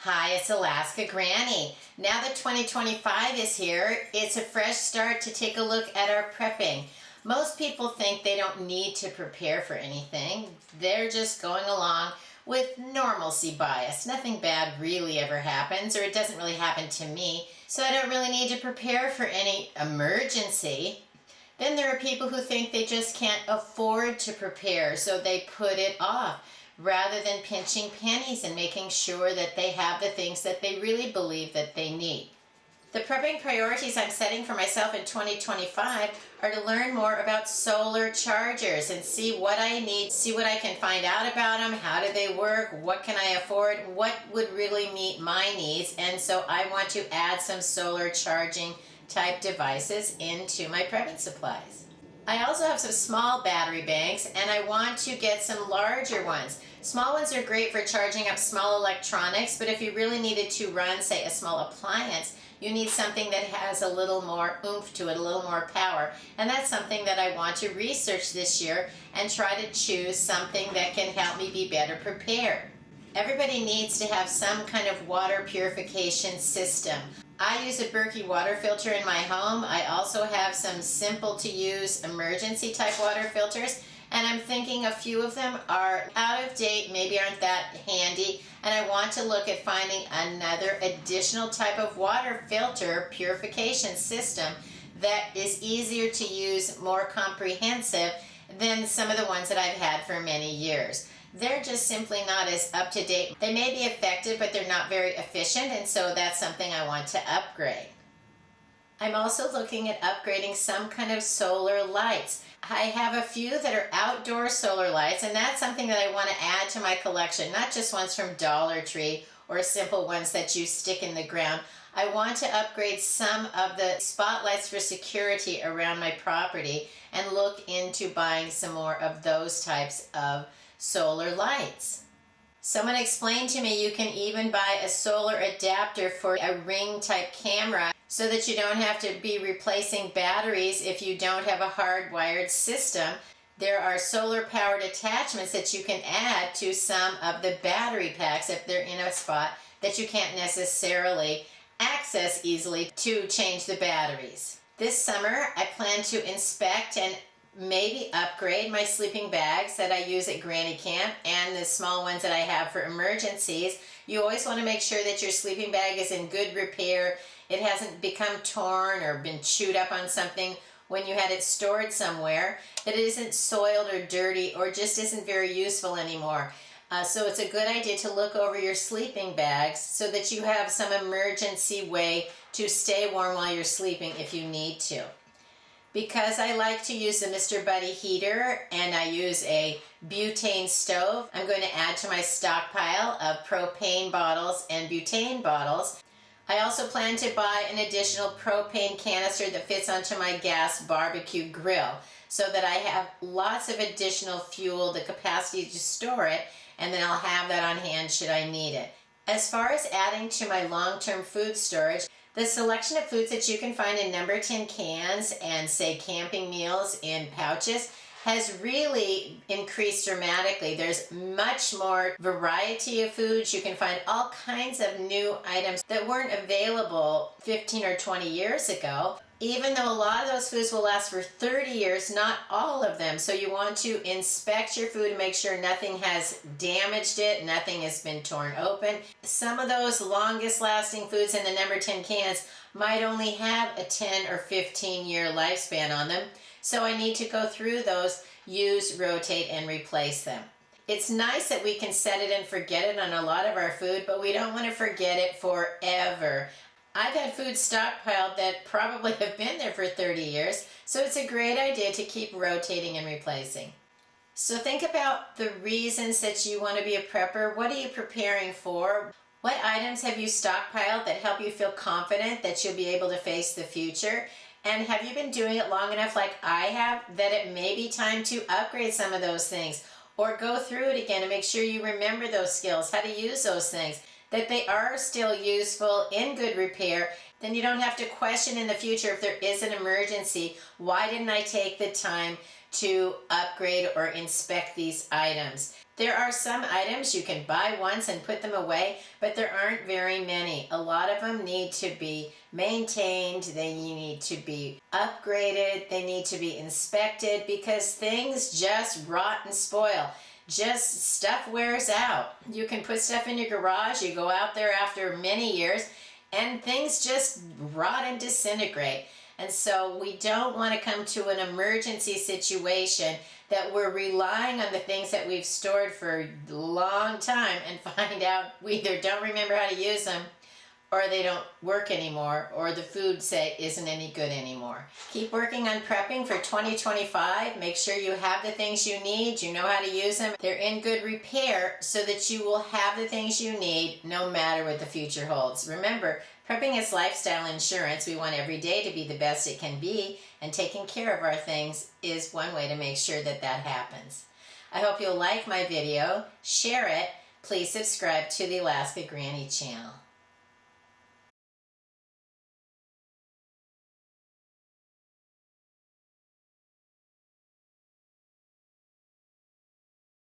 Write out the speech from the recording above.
Hi, it's Alaska Granny. Now that 2025 is here, it's a fresh start to take a look at our prepping. Most people think they don't need to prepare for anything. They're just going along with normalcy bias. Nothing bad really ever happens, or it doesn't really happen to me, so I don't really need to prepare for any emergency. Then there are people who think they just can't afford to prepare, so they put it off, rather than pinching pennies and making sure that they have the things that they really believe that they need. The prepping priorities I'm setting for myself in 2025 are to learn more about solar chargers and see what I need, see what I can find out about them, how do they work, what can I afford, what would really meet my needs, and so I want to add some solar charging type devices into my prepping supplies. I also have some small battery banks, and I want to get some larger ones. Small ones are great for charging up small electronics, but if you really needed to run, say, a small appliance, you need something that has a little more oomph to it, a little more power. And that's something that I want to research this year and try to choose something that can help me be better prepared. Everybody needs to have some kind of water purification system. I use a Berkey water filter in my home. I also have some simple to use emergency type water filters, and I'm thinking a few of them are out of date, maybe aren't that handy, and I want to look at finding another additional type of water filter purification system that is easier to use, more comprehensive than some of the ones that I've had for many years. They're just simply not as up to date. They may be effective, but they're not very efficient, and so that's something I want to upgrade. I'm also looking at upgrading some kind of solar lights. I have a few that are outdoor solar lights, and that's something that I want to add to my collection, not just ones from Dollar Tree or simple ones that you stick in the ground. I want to upgrade some of the spotlights for security around my property and look into buying some more of those types of solar lights. Someone explained to me you can even buy a solar adapter for a ring type camera so that you don't have to be replacing batteries if you don't have a hardwired system. There are solar powered attachments that you can add to some of the battery packs if they're in a spot that you can't necessarily access easily to change the batteries. This summer I plan to inspect and maybe upgrade my sleeping bags that I use at Granny Camp and the small ones that I have for emergencies. You always want to make sure that your sleeping bag is in good repair. It hasn't become torn or been chewed up on something when you had it stored somewhere, that it isn't soiled or dirty or just isn't very useful anymore. So it's a good idea to look over your sleeping bags so that you have some emergency way to stay warm while you're sleeping if you need to. Because I like to use the Mr. Buddy heater and I use a butane stove, I'm going to add to my stockpile of propane bottles and butane bottles. I also plan to buy an additional propane canister that fits onto my gas barbecue grill so that I have lots of additional fuel, the capacity to store it, and then I'll have that on hand should I need it. As far as adding to my long-term food storage, the selection of foods that you can find in number 10 cans and, say, camping meals in pouches has really increased dramatically. There's much more variety of foods. You can find all kinds of new items that weren't available 15 or 20 years ago. Even though a lot of those foods will last for 30 years, not all of them. So you want to inspect your food and make sure nothing has damaged it, nothing has been torn open. Some of those longest lasting foods in the number 10 cans might only have a 10 or 15 year lifespan on them. So I need to go through those, use, rotate, and replace them. It's nice that we can set it and forget it on a lot of our food, but we don't want to forget it forever. I've had food stockpiled that probably have been there for 30 years, so it's a great idea to keep rotating and replacing. So think about the reasons that you want to be a prepper. What are you preparing for? What items have you stockpiled that help you feel confident that you'll be able to face the future? And have you been doing it long enough like I have that it may be time to upgrade some of those things or go through it again and make sure you remember those skills, how to use those things, that they are still useful, in good repair. Then you don't have to question in the future if there is an emergency, why didn't I take the time to upgrade or inspect these items. There are some items you can buy once and put them away, but there aren't very many. A lot of them need to be maintained, they need to be upgraded, they need to be inspected because things just rot and spoil. Just stuff wears out. You can put stuff in your garage, you go out there after many years, and things just rot and disintegrate. And so we don't want to come to an emergency situation that we're relying on the things that we've stored for a long time and find out we either don't remember how to use them, or they don't work anymore, or the food, say, isn't any good anymore. Keep working on prepping for 2025. Make sure you have the things you need, you know how to use them, they're in good repair so that you will have the things you need no matter what the future holds. Remember, prepping is lifestyle insurance. We want every day to be the best it can be, and taking care of our things is one way to make sure that that happens. I hope you'll like my video, share it, please subscribe to the Alaska Granny channel.